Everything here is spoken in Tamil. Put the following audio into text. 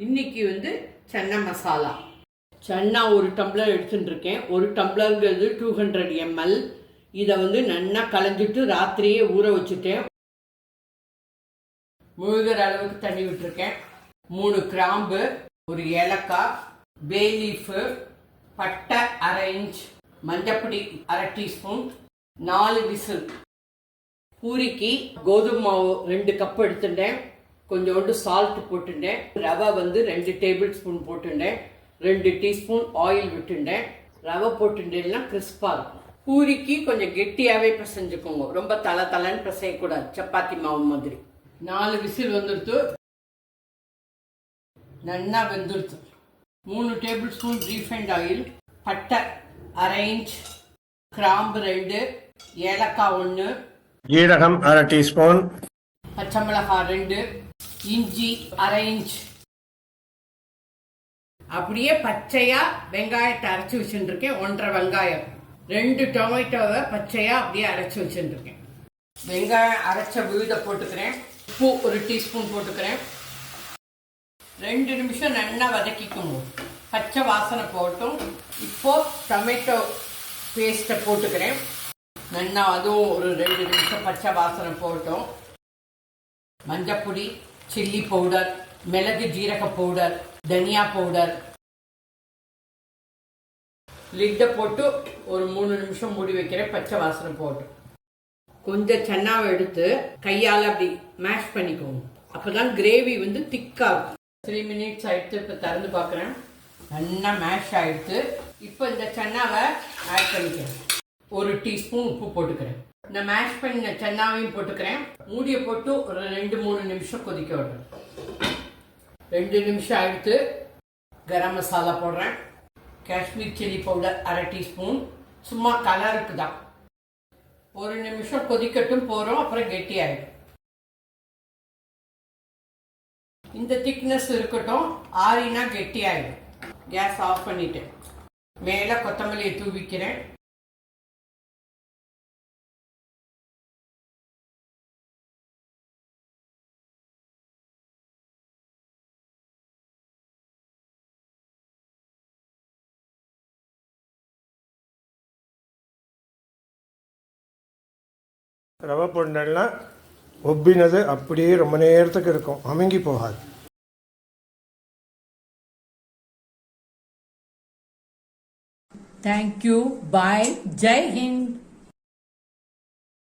இன்னைக்கு வந்து சன்னா மசாலா. சன்னா ஒரு டம்ளர் எடுத்துட்டு இருக்கேன். ஒரு டம்ளருங்கிறது 200 ml. இதை வந்து நல்லா களைஞ்சிட்டு ராத்திரியே ஊற வச்சுட்டேன். முழுகிற அளவுக்கு தண்ணி விட்டுருக்கேன். 3 கிராம்பு, ஒரு ஏலக்காய், பே லீஃபு, பட்டை அரை இன்ச், மஞ்சப்பொடி அரை டீஸ்பூன், 4 விசில். பூரிக்கு கோதுமை மாவு 2 கப் எடுத்துட்டேன். கொஞ்சோண்டு சால்ட் போட்டுட்டேன். ரவை வந்து 2 டேபிள் ஸ்பூன் போட்டுட்டேன். 2 டீஸ்பூன் ஆயில் விட்டுட்டேன். ரவை போட்டுட்டேன்னா கிறிஸ்பாக இருக்கும். பூரிக்கு கொஞ்சம் கெட்டியாகவே பிசைஞ்சுக்கோங்க. ரொம்ப தலைன்னு பிசையக்கூடாது, சப்பாத்தி மாவு மாதிரி. 4 விசில் வந்துடுத்து, நல்லா வெந்துடுத்து. 3 டேபிள் ஸ்பூன் ரீஃபைண்ட் ஆயில், பட்டை அரை இன்ச், கிராம்பு 2, ஏலக்காய் 1, ஜீரகம் அரை டீஸ்பூன், பச்சை மிளகாய் 2, இஞ்சி அரை இன்ச். அப்படியே பச்சையா வெங்காயத்தை அரைச்சி வச்சுருக்கேன். 1.5 வெங்காயம், 2 டொமேட்டோவை பச்சையா அப்படியே அரைச்சி வச்சுருக்கேன். வெங்காயம் அரைச்ச விழுத போட்டுக்கிறேன். உப்பு 1 டீஸ்பூன் போட்டுக்கிறேன். 2 நிமிஷம் நல்லா வதக்கிக்கணும், பச்சை வாசனை போட்டும். இப்போ டொமேட்டோ பேஸ்ட்டை போட்டுக்கிறேன். நல்லா அதுவும் ஒரு 2 நிமிஷம் பச்சை வாசனை போட்டோம். மஞ்சப்பொடி, சில்லி பவுடர், மிளகு ஜீரக பவுடர், தனியா பவுடர். லிட்டை போட்டு ஒரு 3 நிமிஷம் மூடி வைக்கிறேன், பச்சை வாசனை போட்டு. கொஞ்சம் சன்னாவை எடுத்து கையால் அப்படி மேஷ் பண்ணிக்கோங்க. அப்போதான் கிரேவி வந்து திக்காகும். 3 மினிட்ஸ் ஆயிடுத்து. இப்போ திறந்து பார்க்குறேன், நல்லா மேஷ் ஆயிடுத்து. இப்போ இந்த சன்னாவை ஆட் பண்ணிக்கிறேன். 1 டீஸ்பூன் உப்பு போட்டுக்கிறேன். இந்த மேஷ் பண்ண சன்னாவையும் போட்டுக்கிறேன். மூடியை போட்டு ஒரு 2-3 நிமிஷம் கொதிக்க விடுறேன். 2 நிமிஷம் ஆயிடுத்து. கரம் மசாலா போடுறேன். காஷ்மீர் சில்லி பவுடர் அரை டீஸ்பூன், சும்மா கலருக்கு தான். 1 நிமிஷம் கொதிக்கட்டும், போகிறோம். அப்புறம் கெட்டி ஆகிடும். இந்த திக்னஸ் இருக்கட்டும், ஆறினா கெட்டி ஆகிடும். கேஸ் ஆஃப் பண்ணிட்டேன். மேலே கொத்தமல்லியை தூவிக்கிறேன். ரவை பொண்டல்னா ஒப்பினது அப்படியே ரொம்ப நேரத்துக்கு இருக்கும், அமுங்கி போகாது. Thank you. Bye. Jai Hind.